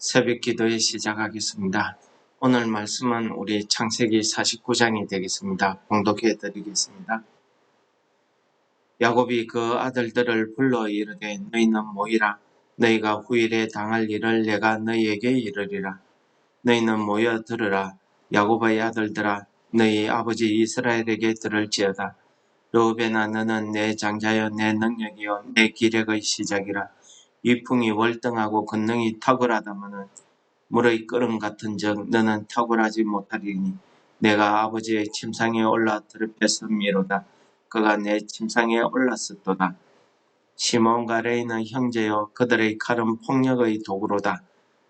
새벽 기도에 시작하겠습니다. 오늘 말씀은 우리 창세기 49장이 되겠습니다. 봉독해 드리겠습니다. 야곱이 그 아들들을 불러 이르되 너희는 모이라. 너희가 후일에 당할 일을 내가 너희에게 이르리라. 너희는 모여 들으라. 야곱의 아들들아, 너희 아버지 이스라엘에게 들을지어다. 르우벤아, 너는 내 장자여 내 능력이여 내 기력의 시작이라. 위풍이 월등하고 권능이 탁월하다마는 물의 끓음 같은즉 너는 탁월하지 못하리니 내가 아버지의 침상에 올라 더럽혔음이로다. 그가 내 침상에 올랐었도다. 시몬과 레이는 형제여, 그들의 칼은 폭력의 도구로다.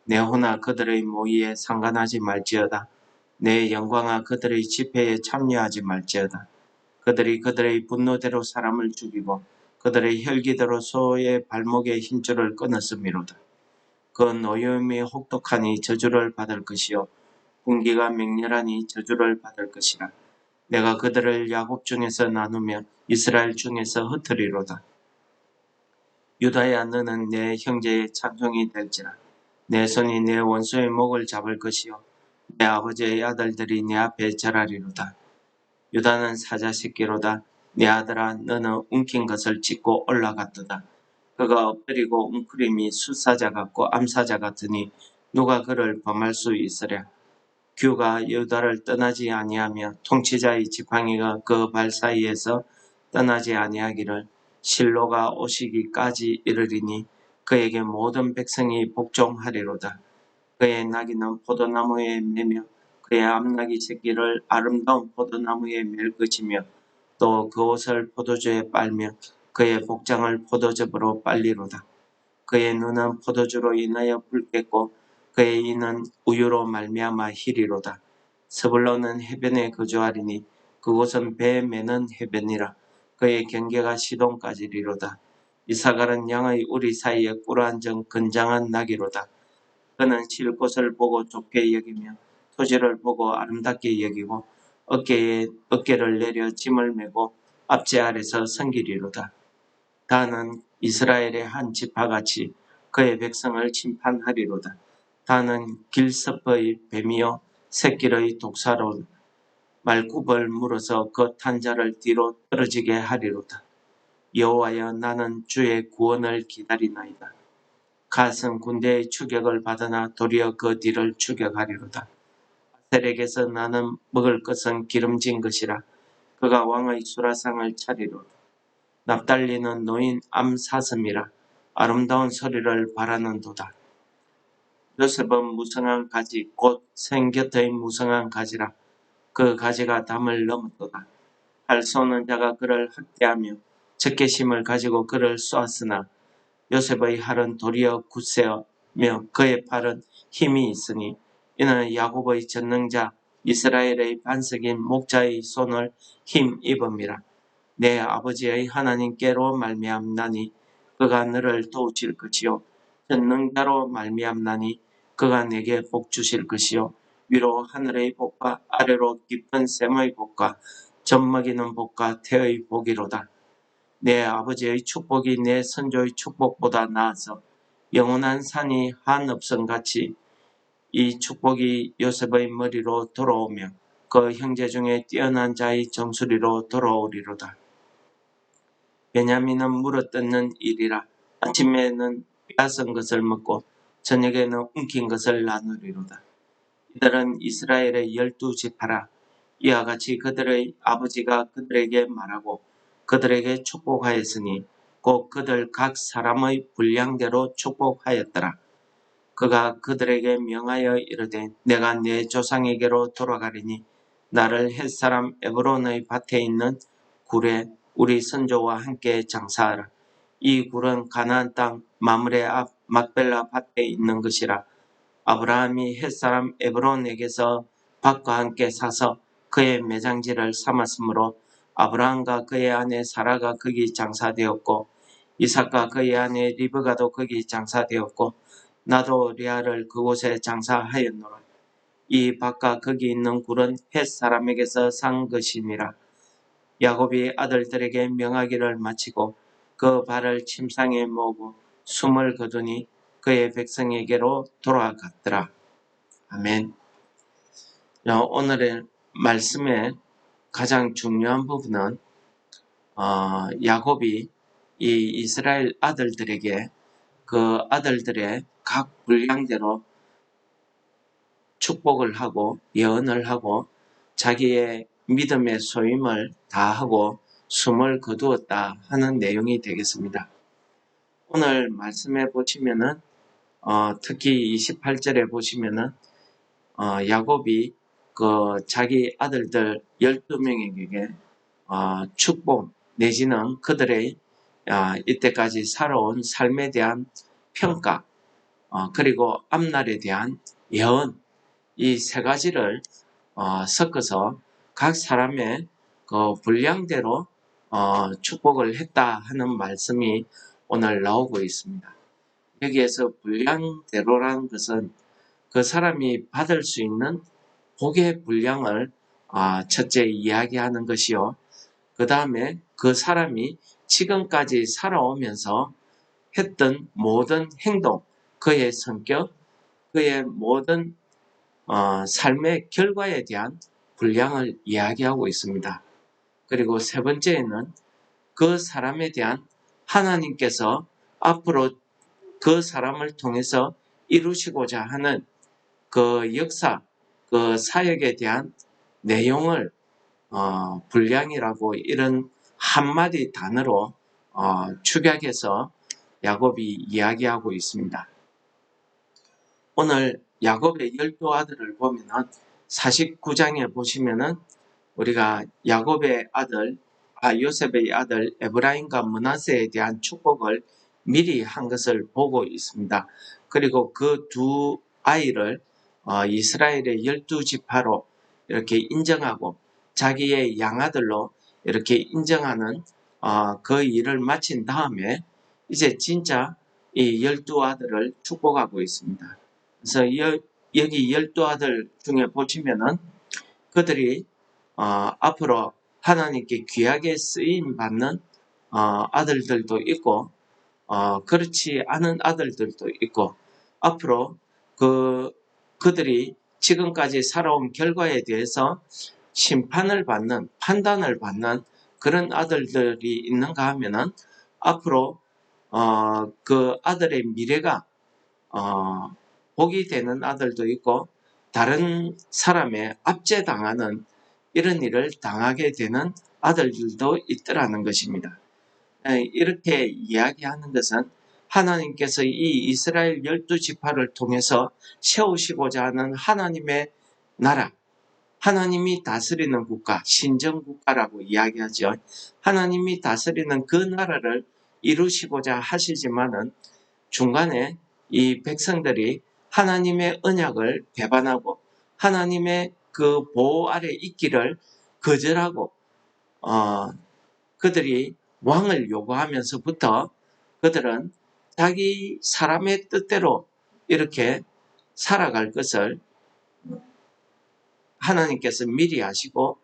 내 호나 그들의 모의에 상관하지 말지어다. 내 영광아 그들의 집회에 참여하지 말지어다. 그들이 그들의 분노대로 사람을 죽이고 그들의 혈기대로 소의 발목에 힘줄을 끊었음이로다. 그 노여움이 혹독하니 저주를 받을 것이요 군기가 맹렬하니 저주를 받을 것이라. 내가 그들을 야곱 중에서 나누며 이스라엘 중에서 흩으리로다. 유다야, 너는 내 형제의 찬송이 될지라. 내 손이 내 원수의 목을 잡을 것이요 내 아버지의 아들들이 내 앞에 절하리로다. 유다는 사자 새끼로다. 내 아들아, 너는 움킨 것을 찢고 올라갔도다. 그가 엎드리고 웅크림이 수사자 같고 암사자 같으니 누가 그를 범할 수 있으랴. 규가 유다를 떠나지 아니하며 통치자의 지팡이가 그 발 사이에서 떠나지 아니하기를 실로가 오시기까지 이르리니 그에게 모든 백성이 복종하리로다. 그의 나귀는 포도나무에 매며 그의 암나귀 새끼를 아름다운 포도나무에 맬 것이며 또 그 옷을 포도주에 빨며 그의 복장을 포도즙으로 빨리로다. 그의 눈은 포도주로 인하여 붉겠고 그의 이는 우유로 말미암아 희리로다. 스불론은 해변에 거주하리니 그곳은 배 매는 해변이라. 그의 경계가 시돈까지리로다. 이사갈은 양의 우리 사이에 꿇어앉은 건장한 나귀로다. 그는 쉴 곳을 보고 좁게 여기며 토지를 보고 아름답게 여기고 어깨를 내려 짐을 메고 앞제 아래서 섬기리로다. 다는 이스라엘의 한 지파같이 그의 백성을 심판하리로다. 다는 길섭의 뱀이요 새끼의 독사로 말굽을 물어서 그 탄자를 뒤로 떨어지게 하리로다. 여호와여, 나는 주의 구원을 기다리나이다. 갓은 군대의 추격을 받으나 도리어 그 뒤를 추격하리로다. 아셀에게서 나는 먹을 것은 기름진 것이라. 그가 왕의 수라상을 차리로다. 납달리는 노인 암사슴이라. 아름다운 소리를 바라는도다. 요셉은 무성한 가지 곧 생곁의 무성한 가지라. 그 가지가 담을 넘었도다. 할 쏘는 자가 그를 학대하며 적개심을 가지고 그를 쏘았으나 요셉의 할은 도리어 굳세며 그의 팔은 힘이 있으니 이는 야곱의 전능자 이스라엘의 반석인 목자의 손을 힘입음이라. 내 아버지의 하나님께로 말미암나니 그가 너를 도우실 것이요 전능자로 말미암나니 그가 내게 복 주실 것이요 위로 하늘의 복과 아래로 깊은 샘의 복과 젖먹이는 복과 태의 복이로다. 내 아버지의 축복이 내 선조의 축복보다 나아서 영원한 산이 한읍성같이 이 축복이 요셉의 머리로 돌아오며 그 형제 중에 뛰어난 자의 정수리로 돌아오리로다. 베냐민은 물어뜯는 일이라. 아침에는 빼앗은 것을 먹고 저녁에는 움킨 것을 나누리로다. 이들은 이스라엘의 12지파라. 이와 같이 그들의 아버지가 그들에게 말하고 그들에게 축복하였으니 곧 그들 각 사람의 분량대로 축복하였더라. 그가 그들에게 명하여 이르되 내가 내 조상에게로 돌아가리니 나를 햇사람 에브론의 밭에 있는 굴에 우리 선조와 함께 장사하라. 이 굴은 가나안 땅 마므레 앞 막벨라 밭에 있는 것이라. 아브라함이 햇사람 에브론에게서 밭과 함께 사서 그의 매장지를 삼았으므로 아브라함과 그의 아내 사라가 거기 장사되었고 이삭과 그의 아내 리브가도 거기 장사되었고 나도 레아를 그곳에 장사하였노라. 이 밭과 거기 있는 굴은 헷 사람에게서 산 것이니라. 야곱이 아들들에게 명하기를 마치고 그 발을 침상에 모으고 숨을 거두니 그의 백성에게로 돌아갔더라. 아멘. 오늘의 말씀의 가장 중요한 부분은 야곱이 이 이스라엘 아들들에게 그 아들들의 각 분량대로 축복을 하고 예언을 하고 자기의 믿음의 소임을 다하고 숨을 거두었다 하는 내용이 되겠습니다. 오늘 말씀에 보시면은 특히 28절에 보시면은 야곱이 그 자기 아들들 12명에게 축복 내지는 그들의 이때까지 살아온 삶에 대한 평가 그리고 앞날에 대한 예언 이 세 가지를 섞어서 각 사람의 그 분량대로 축복을 했다 하는 말씀이 오늘 나오고 있습니다. 여기에서 분량대로라는 것은 그 사람이 받을 수 있는 복의 분량을 첫째 이야기하는 것이요. 그 다음에 그 사람이 지금까지 살아오면서 했던 모든 행동, 그의 성격, 그의 모든 삶의 결과에 대한 분량을 이야기하고 있습니다. 그리고 세 번째에는 그 사람에 대한 하나님께서 앞으로 그 사람을 통해서 이루시고자 하는 그 역사, 그 사역에 대한 내용을 분량이라고 이런 한마디 단어로 축약해서 야곱이 이야기하고 있습니다. 오늘 야곱의 12아들을 보면은 49장에 보시면은 우리가 야곱의 아들, 요셉의 아들 에브라임과 므낫세에 대한 축복을 미리 한 것을 보고 있습니다. 그리고 그 두 아이를 이스라엘의 12지파로 이렇게 인정하고 자기의 양아들로 이렇게 인정하는 그 일을 마친 다음에 이제 진짜 이 12아들을 축복하고 있습니다. 그래서 여기 12아들 중에 보시면은 그들이 앞으로 하나님께 귀하게 쓰임 받는 아들들도 있고 그렇지 않은 아들들도 있고 앞으로 그들이 지금까지 살아온 결과에 대해서 심판을 받는 판단을 받는 그런 아들들이 있는가 하면은 앞으로 그 아들의 미래가 복이 되는 아들도 있고 다른 사람의 압제당하는 이런 일을 당하게 되는 아들들도 있더라는 것입니다. 이렇게 이야기하는 것은 하나님께서 이 이스라엘 12지파를 통해서 세우시고자 하는 하나님의 나라, 하나님이 다스리는 국가, 신정국가라고 이야기하죠. 하나님이 다스리는 그 나라를 이루시고자 하시지만은 중간에 이 백성들이 하나님의 언약을 배반하고 하나님의 그 보호 아래 있기를 거절하고 그들이 왕을 요구하면서부터 그들은 자기 사람의 뜻대로 이렇게 살아갈 것을 하나님께서 미리 아시고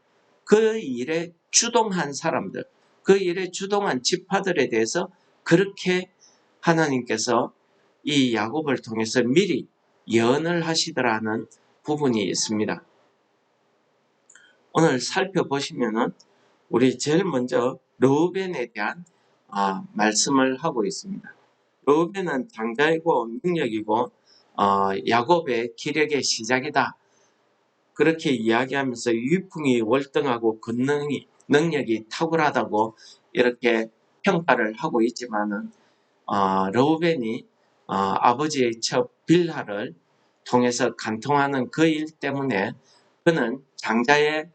그 일에 주동한 사람들, 그 일에 주동한 지파들에 대해서 그렇게 하나님께서 이 야곱을 통해서 미리 예언을 하시더라는 부분이 있습니다. 오늘 살펴보시면은 우리 제일 먼저 르우벤에 대한 말씀을 하고 있습니다. 르우벤은 장자이고 능력이고 야곱의 기력의 시작이다. 그렇게 이야기하면서 유풍이 월등하고 능력이 탁월하다고 이렇게 평가를 하고 있지만은 르우벤이 아버지의 첩 빌하를 통해서 간통하는 그 일 때문에 그는 장자의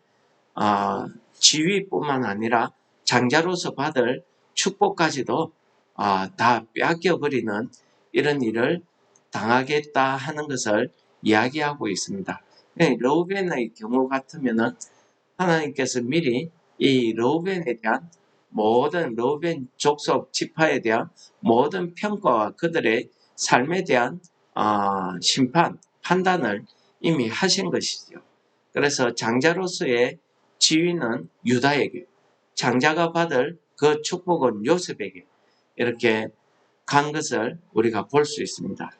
지위뿐만 아니라 장자로서 받을 축복까지도 다 빼앗겨버리는 이런 일을 당하겠다 하는 것을 이야기하고 있습니다. 르우벤의 경우 같으면은 하나님께서 미리 이 르우벤에 대한 모든 르우벤 족속 지파에 대한 모든 평가와 그들의 삶에 대한 심판, 판단을 이미 하신 것이죠. 그래서 장자로서의 지위는 유다에게, 장자가 받을 그 축복은 요셉에게 이렇게 간 것을 우리가 볼 수 있습니다.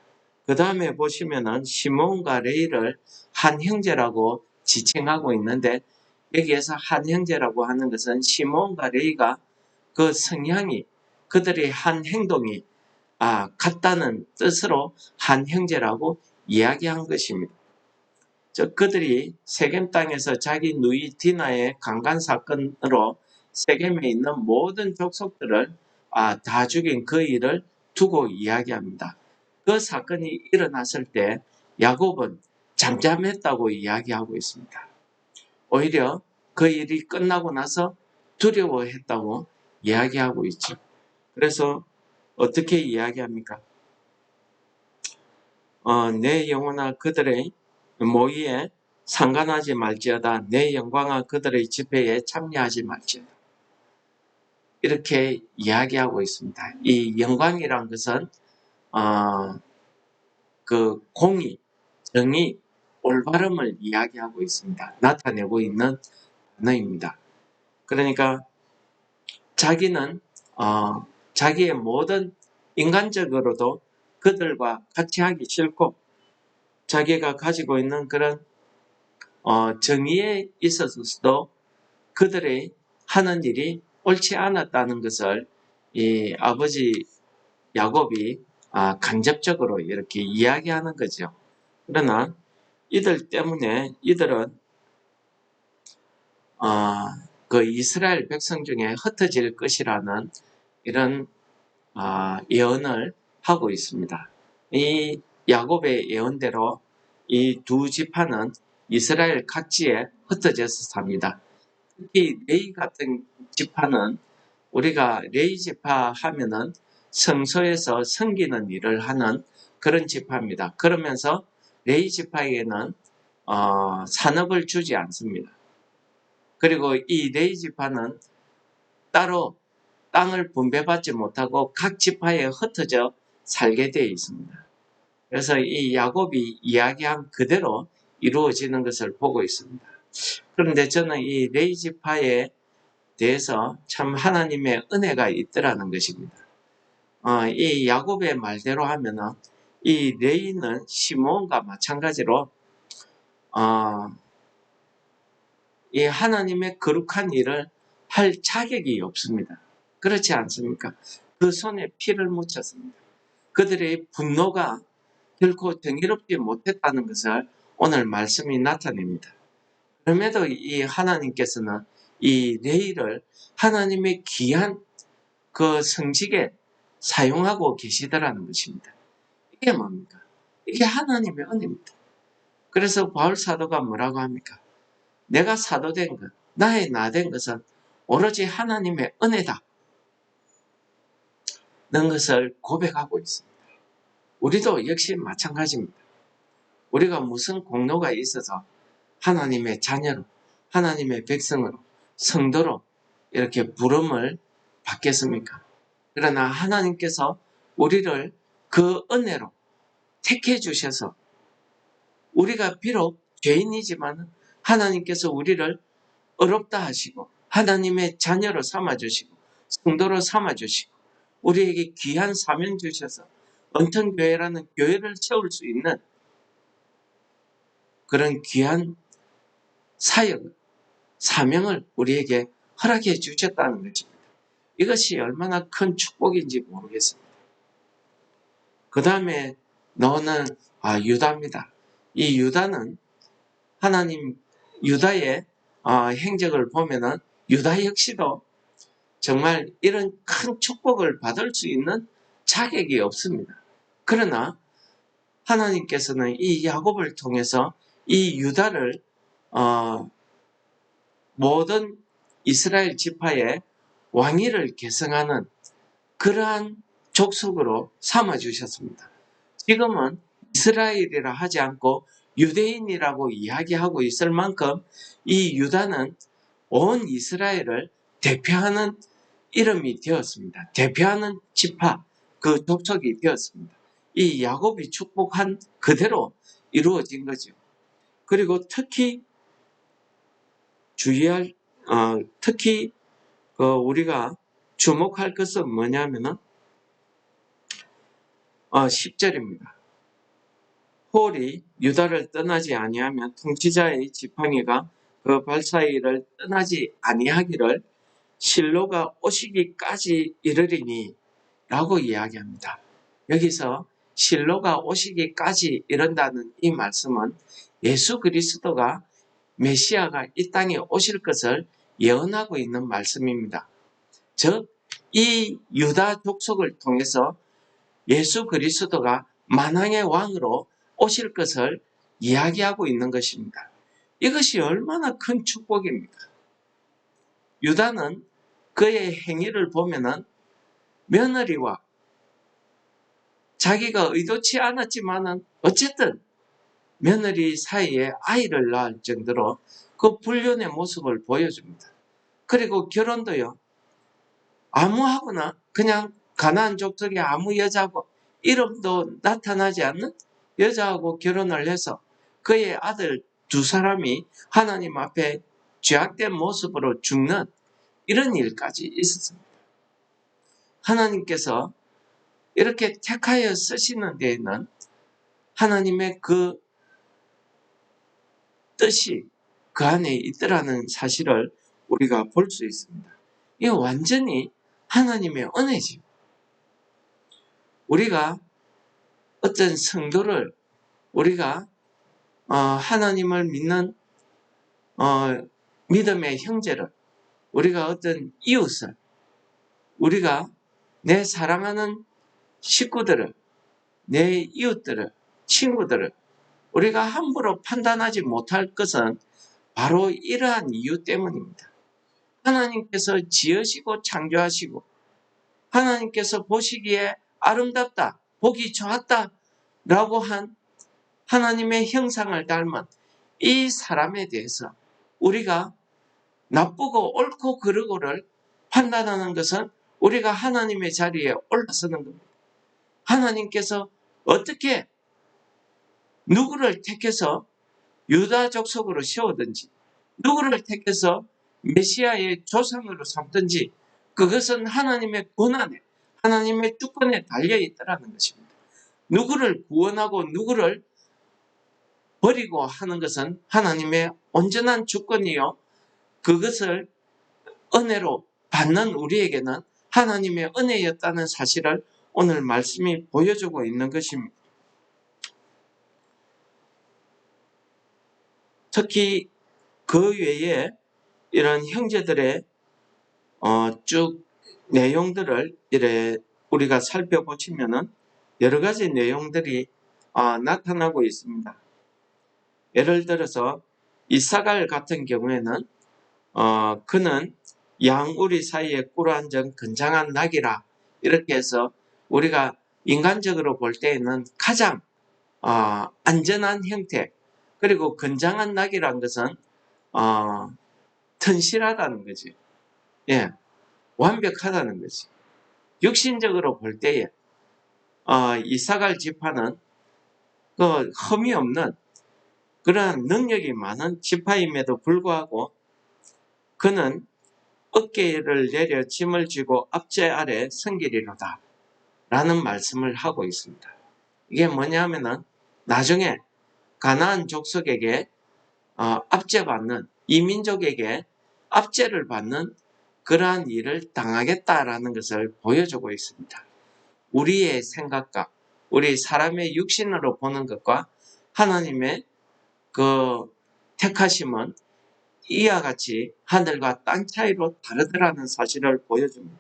그 다음에 보시면은 시몬과 레위를 한 형제라고 지칭하고 있는데, 여기에서 한 형제라고 하는 것은 시몬과 레위가 그 성향이, 그들의 한 행동이 같다는 뜻으로 한 형제라고 이야기한 것입니다. 즉 그들이 세겜 땅에서 자기 누이 디나의 강간 사건으로 세겜에 있는 모든 족속들을 다 죽인 그 일을 두고 이야기합니다. 그 사건이 일어났을 때 야곱은 잠잠했다고 이야기하고 있습니다. 오히려 그 일이 끝나고 나서 두려워했다고 이야기하고 있죠. 그래서 어떻게 이야기합니까? 내 영혼아 그들의 모의에 상관하지 말지어다. 내 영광아 그들의 집회에 참여하지 말지어다. 이렇게 이야기하고 있습니다. 이 영광이란 것은 그 공의, 정의, 올바름을 이야기하고 있습니다. 나타내고 있는 단어입니다. 그러니까 자기는 자기의 모든 인간적으로도 그들과 같이 하기 싫고, 자기가 가지고 있는 그런 정의에 있어서도 그들의 하는 일이 옳지 않았다는 것을 이 아버지 야곱이 간접적으로 이렇게 이야기하는 거죠. 그러나 이들 때문에 이들은 그 이스라엘 백성 중에 흩어질 것이라는 이런 예언을 하고 있습니다. 이 야곱의 예언대로 이 두 지파는 이스라엘 각지에 흩어져서 삽니다. 특히 레위 같은 지파는, 우리가 레위 지파 하면은 성소에서 섬기는 일을 하는 그런 지파입니다. 그러면서 레위 지파에게는 산업을 주지 않습니다. 그리고 이 레위 지파는 따로 땅을 분배받지 못하고 각 지파에 흩어져 살게 되어 있습니다. 그래서 이 야곱이 이야기한 그대로 이루어지는 것을 보고 있습니다. 그런데 저는 이 레위 지파에 대해서 참 하나님의 은혜가 있더라는 것입니다. 이 야곱의 말대로 하면은 이 레위는 시몬과 마찬가지로 이 하나님의 거룩한 일을 할 자격이 없습니다. 그렇지 않습니까? 그 손에 피를 묻혔습니다. 그들의 분노가 결코 정의롭지 못했다는 것을 오늘 말씀이 나타냅니다. 그럼에도 이 하나님께서는 이 레위를 하나님의 귀한 그 성직에 사용하고 계시더라는 것입니다. 이게 뭡니까? 이게 하나님의 은혜입니다. 그래서 바울 사도가 뭐라고 합니까? 내가 사도된 것, 나의 나된 것은 오로지 하나님의 은혜다 는 것을 고백하고 있습니다. 우리도 역시 마찬가지입니다. 우리가 무슨 공로가 있어서 하나님의 자녀로, 하나님의 백성으로, 성도로 이렇게 부름을 받겠습니까? 그러나 하나님께서 우리를 그 은혜로 택해 주셔서, 우리가 비록 죄인이지만 하나님께서 우리를 의롭다 하시고 하나님의 자녀로 삼아주시고 성도로 삼아주시고 우리에게 귀한 사명 주셔서 은턴교회라는 교회를 세울 수 있는 그런 귀한 사역, 사명을 우리에게 허락해 주셨다는 것입니다. 이것이 얼마나 큰 축복인지 모르겠습니다. 그 다음에 너는 유다입니다. 이 유다는 하나님, 유다의 행적을 보면은 유다 역시도 정말 이런 큰 축복을 받을 수 있는 자격이 없습니다. 그러나 하나님께서는 이 야곱을 통해서 이 유다를 모든 이스라엘 지파의 왕위를 계승하는 그러한 족속으로 삼아주셨습니다. 지금은 이스라엘이라 하지 않고 유대인이라고 이야기하고 있을 만큼 이 유다는 온 이스라엘을 대표하는 이름이 되었습니다. 대표하는 지파, 그 족속이 되었습니다. 이 야곱이 축복한 그대로 이루어진 거죠. 그리고 특히 주의할, 특히 우리가 주목할 것은 뭐냐면은 10절입니다. 홀이 유다를 떠나지 아니하면 통치자의 지팡이가 그 발사이를 떠나지 아니하기를 실로가 오시기까지 이르리니 라고 이야기합니다. 여기서 실로가 오시기까지 이른다는 이 말씀은 예수 그리스도가 메시아가 이 땅에 오실 것을 예언하고 있는 말씀입니다. 즉, 이 유다 족속을 통해서 예수 그리스도가 만왕의 왕으로 오실 것을 이야기하고 있는 것입니다. 이것이 얼마나 큰 축복입니까? 유다는 그의 행위를 보면은 며느리와 자기가 의도치 않았지만은 어쨌든 며느리 사이에 아이를 낳을 정도로 그 불륜의 모습을 보여줍니다. 그리고 결혼도요, 아무하거나 그냥 가나안 족속의 아무 여자하고 이름도 나타나지 않는 여자하고 결혼을 해서 그의 아들 2사람이 하나님 앞에 죄악된 모습으로 죽는 이런 일까지 있었습니다. 하나님께서 이렇게 택하여 쓰시는 데에는 하나님의 그 뜻이 그 안에 있더라는 사실을 우리가 볼 수 있습니다. 이게 완전히 하나님의 은혜지. 우리가 어떤 성도를, 우리가 하나님을 믿는 믿음의 형제를, 우리가 어떤 이웃을, 우리가 내 사랑하는 식구들을, 내 이웃들을, 친구들을 우리가 함부로 판단하지 못할 것은 바로 이러한 이유 때문입니다. 하나님께서 지으시고 창조하시고 하나님께서 보시기에 아름답다, 보기 좋았다 라고 한 하나님의 형상을 닮은 이 사람에 대해서 우리가 나쁘고 옳고 그르고를 판단하는 것은 우리가 하나님의 자리에 올라서는 겁니다. 하나님께서 어떻게 누구를 택해서 유다 족속으로 세우든지 누구를 택해서 메시아의 조상으로 삼든지 그것은 하나님의 권한에, 하나님의 주권에 달려있다는 것입니다. 누구를 구원하고 누구를 버리고 하는 것은 하나님의 온전한 주권이요, 그것을 은혜로 받는 우리에게는 하나님의 은혜였다는 사실을 오늘 말씀이 보여주고 있는 것입니다. 특히 그 외에 이런 형제들의 쭉 내용들을 이래 우리가 살펴보시면은 여러 가지 내용들이 나타나고 있습니다. 예를 들어서 이사갈 같은 경우에는 그는 양우리 사이에 꿇어앉은 건장한 낙이라 이렇게 해서 우리가 인간적으로 볼 때에는 가장 안전한 형태, 그리고 건장한 낙이란 것은 튼실하다는 거지. 예, 완벽하다는 거지. 육신적으로 볼 때에 이사갈 지파는 그 흠이 없는 그러한 능력이 많은 지파임에도 불구하고 그는 어깨를 내려 짐을 지고 앞제 아래 성길이로다 라는 말씀을 하고 있습니다. 이게 뭐냐면은 나중에 가나안 족속에게 압제받는, 이민족에게 압제를 받는 그러한 일을 당하겠다라는 것을 보여주고 있습니다. 우리의 생각과 우리 사람의 육신으로 보는 것과 하나님의 그 택하심은 이와 같이 하늘과 땅 차이로 다르더라는 사실을 보여줍니다.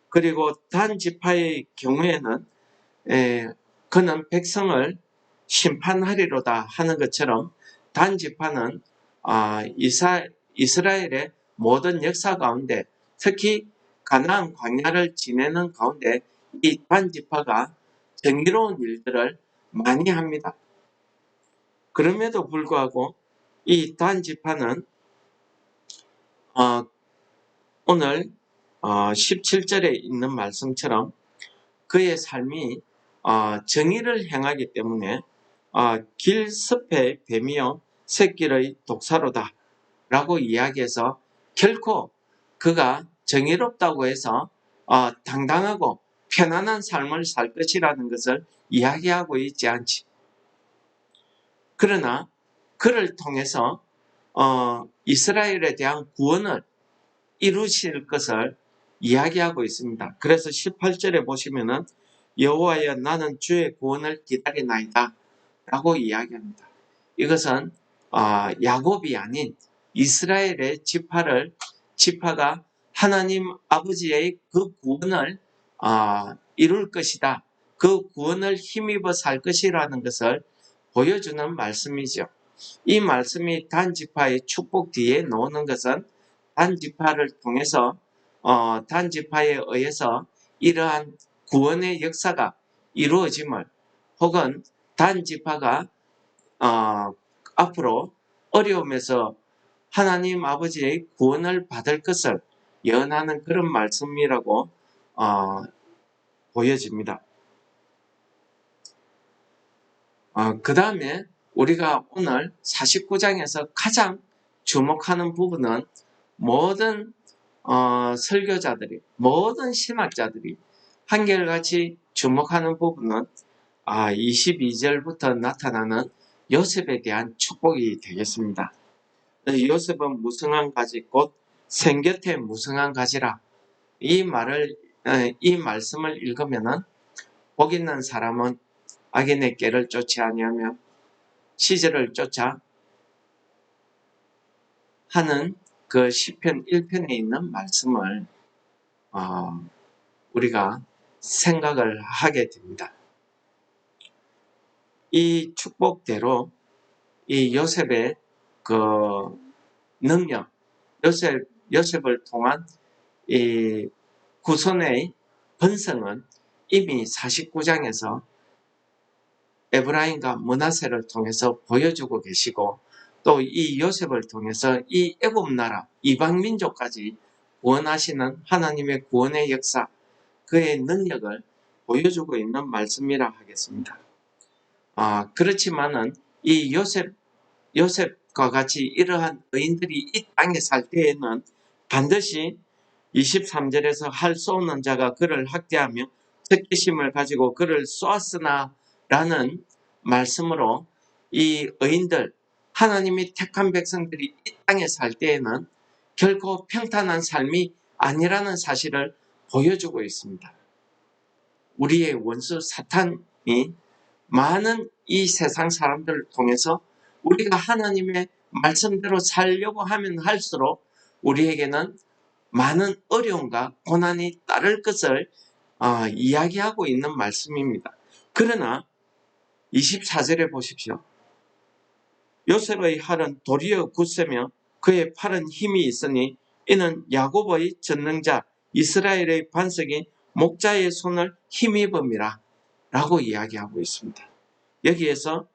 그리고 단 지파의 경우에는 그는 백성을 심판하리로다 하는 것처럼 단 지파는 이스라엘의 모든 역사 가운데 특히 가나안 광야를 지내는 가운데 이 단 지파가 정의로운 일들을 많이 합니다. 그럼에도 불구하고 이 단 지파는 오늘 17절에 있는 말씀처럼 그의 삶이 정의를 행하기 때문에 길습의 뱀이요 새끼의 독사로다 라고 이야기해서 결코 그가 정의롭다고 해서 당당하고 편안한 삶을 살 것이라는 것을 이야기하고 있지 않지. 그러나 그를 통해서 이스라엘에 대한 구원을 이루실 것을 이야기하고 있습니다. 그래서 18절에 보시면은 여호와여 나는 주의 구원을 기다리나이다 라고 이야기합니다. 이것은 야곱이 아닌 이스라엘의 지파가 하나님 아버지의 그 구원을 이룰 것이다. 그 구원을 힘입어 살 것이라는 것을 보여주는 말씀이죠. 이 말씀이 단지파의 축복 뒤에 나오는 것은 단지파를 통해서 단지파에 의해서 이러한 구원의 역사가 이루어짐을 혹은 단지파가 앞으로 어려움에서 하나님 아버지의 구원을 받을 것을 예언하는 그런 말씀이라고 보여집니다. 그 다음에 우리가 오늘 49장에서 가장 주목하는 부분은 모든 설교자들이, 모든 신학자들이 한결같이 주목하는 부분은 22절부터 나타나는 요셉에 대한 축복이 되겠습니다. 요셉은 무성한 가지 곧 생곁에 무성한 가지라. 이 말씀을 읽으면은 복 있는 사람은 악인의 꾀를 쫓지 아니하며 시절을 쫓아 하는 그 시편 1편에 있는 말씀을 우리가 생각을 하게 됩니다. 이 축복대로 이 요셉의 그 능력, 요셉을 통한 이 구손의 번성은 이미 49장에서 에브라임과 므낫세를 통해서 보여주고 계시고 또 이 요셉을 통해서 이 애굽 나라 이방 민족까지 구원하시는 하나님의 구원의 역사, 그의 능력을 보여주고 있는 말씀이라 하겠습니다. 그렇지만은 이 요셉과 같이 이러한 의인들이 이 땅에 살 때에는 반드시 23절에서 할 수 없는 자가 그를 학대하며 특기심을 가지고 그를 쏘았으나 라는 말씀으로 이 의인들, 하나님이 택한 백성들이 이 땅에 살 때에는 결코 평탄한 삶이 아니라는 사실을 보여주고 있습니다. 우리의 원수 사탄이 많은 이 세상 사람들을 통해서 우리가 하나님의 말씀대로 살려고 하면 할수록 우리에게는 많은 어려움과 고난이 따를 것을 이야기하고 있는 말씀입니다. 그러나 24절에 보십시오. 요셉의 팔은 도리어 굳세며 그의 팔은 힘이 있으니 이는 야곱의 전능자 이스라엘의 반석인 목자의 손을 힘입음이라 라고 이야기하고 있습니다. 여기에서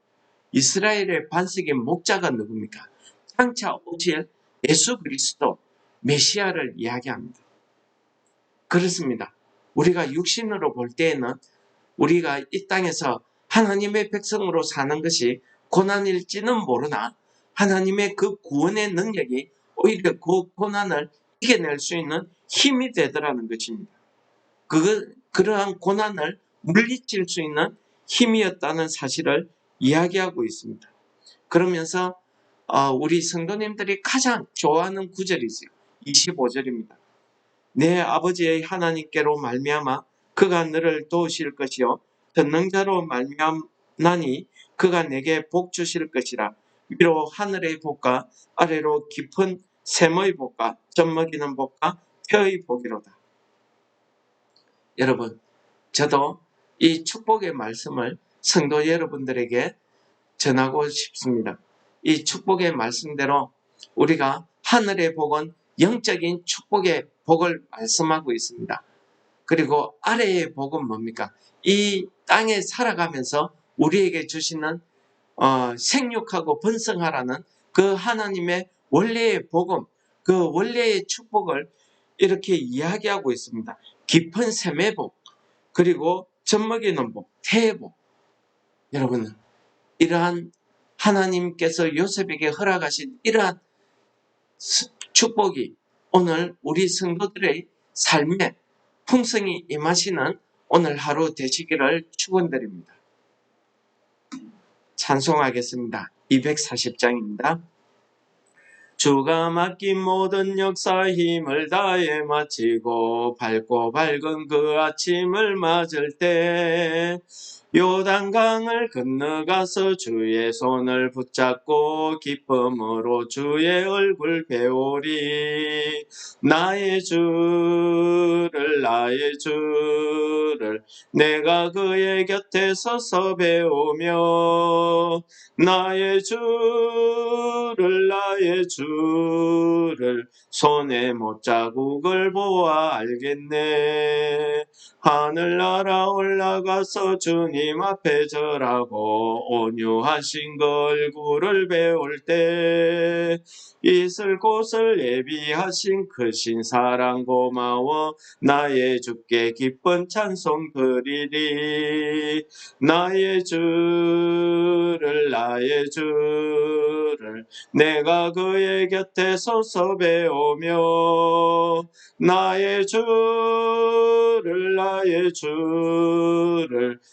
이스라엘의 반석인 목자가 누굽니까? 장차 오실 예수 그리스도 메시아를 이야기합니다. 그렇습니다. 우리가 육신으로 볼 때에는 우리가 이 땅에서 하나님의 백성으로 사는 것이 고난일지는 모르나 하나님의 그 구원의 능력이 오히려 그 고난을 이겨낼 수 있는 힘이 되더라는 것입니다. 그러한 고난을 물리칠 수 있는 힘이었다는 사실을 이야기하고 있습니다. 그러면서 우리 성도님들이 가장 좋아하는 구절이죠. 25절입니다. 내 아버지의 하나님께로 말미암아 그가 너를 도우실 것이요 전능자로 말미암나니 그가 내게 복 주실 것이라. 위로 하늘의 복과 아래로 깊은 샘의 복과 젖먹이는 복과 혀의 복이로다. 여러분, 저도 이 축복의 말씀을 성도 여러분들에게 전하고 싶습니다. 이 축복의 말씀대로 우리가 하늘의 복은 영적인 축복의 복을 말씀하고 있습니다. 그리고 아래의 복은 뭡니까? 이 땅에 살아가면서 우리에게 주시는 생육하고 번성하라는 그 하나님의 원래의 복음, 그 원래의 축복을 이렇게 이야기하고 있습니다. 깊은 샘의 복, 그리고 젖먹이는 복, 태의 복. 여러분, 이러한 하나님께서 요셉에게 허락하신 이러한 축복이 오늘 우리 성도들의 삶에 풍성히 임하시는 오늘 하루 되시기를 축원드립니다. 찬송하겠습니다. 240장입니다. 주가 맡긴 모든 역사 힘을 다해 마치고 밝고 밝은 그 아침을 맞을 때 요단강을 건너가서 주의 손을 붙잡고 기쁨으로 주의 얼굴 배우리. 나의 주를 내가 그의 곁에 서서 배우며 나의 주를 손에 못자국을 보아 알겠네. 하늘나라 올라가서 주님 앞에 절하고 온유하신 그 얼굴을 배울 때 있을 곳을 예비하신 크신 사랑 고마워 나의 주께 기쁜 찬송 드리리. 나의 주를 내가 그의 곁에 서서 배우며 나의 주를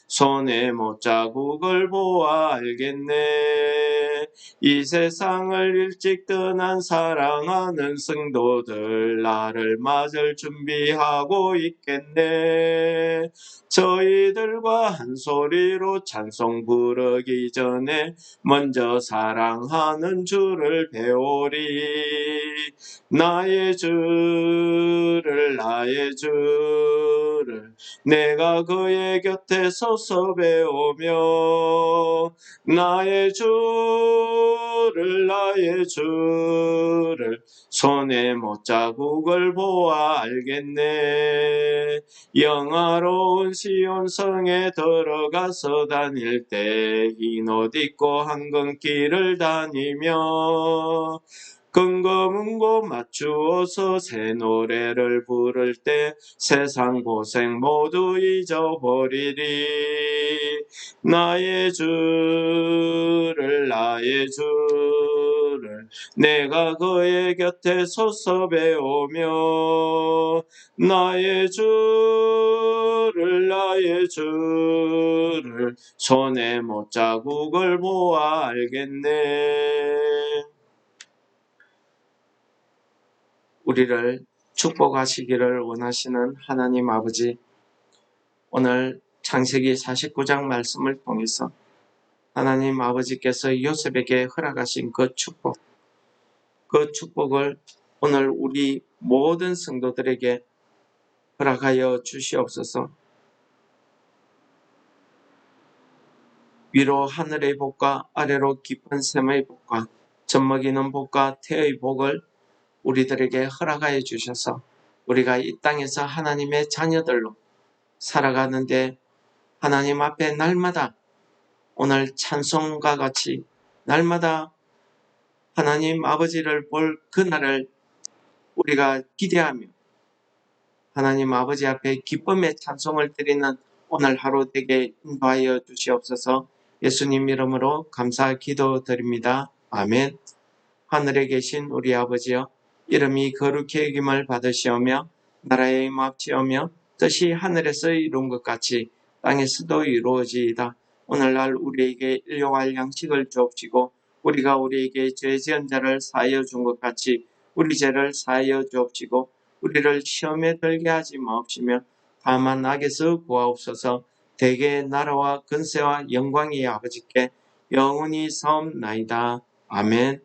손에 못자국을 보아 알겠네. 이 세상을 일찍 떠난 사랑하는 성도들 나를 맞을 준비하고 있겠네. 저희들과 한 소리로 찬송 부르기 전에 먼저 사랑하는 주를 배우리. 나의 주를 내가 그의 곁에 서서 배우며 나의 주를 손에 못자국을 보아 알겠네. 영화로운 시온성에 들어가서 다닐 때 흰 옷 입고 황금길을 다니며 금고문고 맞추어서 새 노래를 부를 때 세상 고생 모두 잊어버리리. 나의 주를 내가 그의 곁에 서서 배우며 나의 주를 손에 못자국을 보아 알겠네. 우리를 축복하시기를 원하시는 하나님 아버지, 오늘 창세기 49장 말씀을 통해서 하나님 아버지께서 요셉에게 허락하신 그 축복을 오늘 우리 모든 성도들에게 허락하여 주시옵소서. 위로 하늘의 복과 아래로 깊은 샘의 복과 젖먹이는 복과 태의 복을 우리들에게 허락하여 주셔서 우리가 이 땅에서 하나님의 자녀들로 살아가는데 하나님 앞에 날마다 오늘 찬송과 같이 날마다 하나님 아버지를 볼 그날을 우리가 기대하며 하나님 아버지 앞에 기쁨의 찬송을 드리는 오늘 하루 되게 인도하여 주시옵소서. 예수님 이름으로 감사 기도드립니다. 아멘. 하늘에 계신 우리 아버지여, 이름이 거룩히 여김을 받으시오며 나라의 임합시오며 뜻이 하늘에서 이룬 것 같이 땅에서도 이루어지이다. 오늘날 우리에게 일용할 양식을 주옵시고 우리가 우리에게 죄 지은 자를 사하여 준 것 같이 우리 죄를 사하여 주옵시고 우리를 시험에 들게 하지 마옵시며 다만 악에서 구하옵소서. 대개의 나라와 근세와 영광이 아버지께 영원히 사옵나이다. 아멘.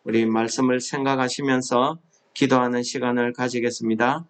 우리 말씀을 생각하시면서 기도하는 시간을 가지겠습니다.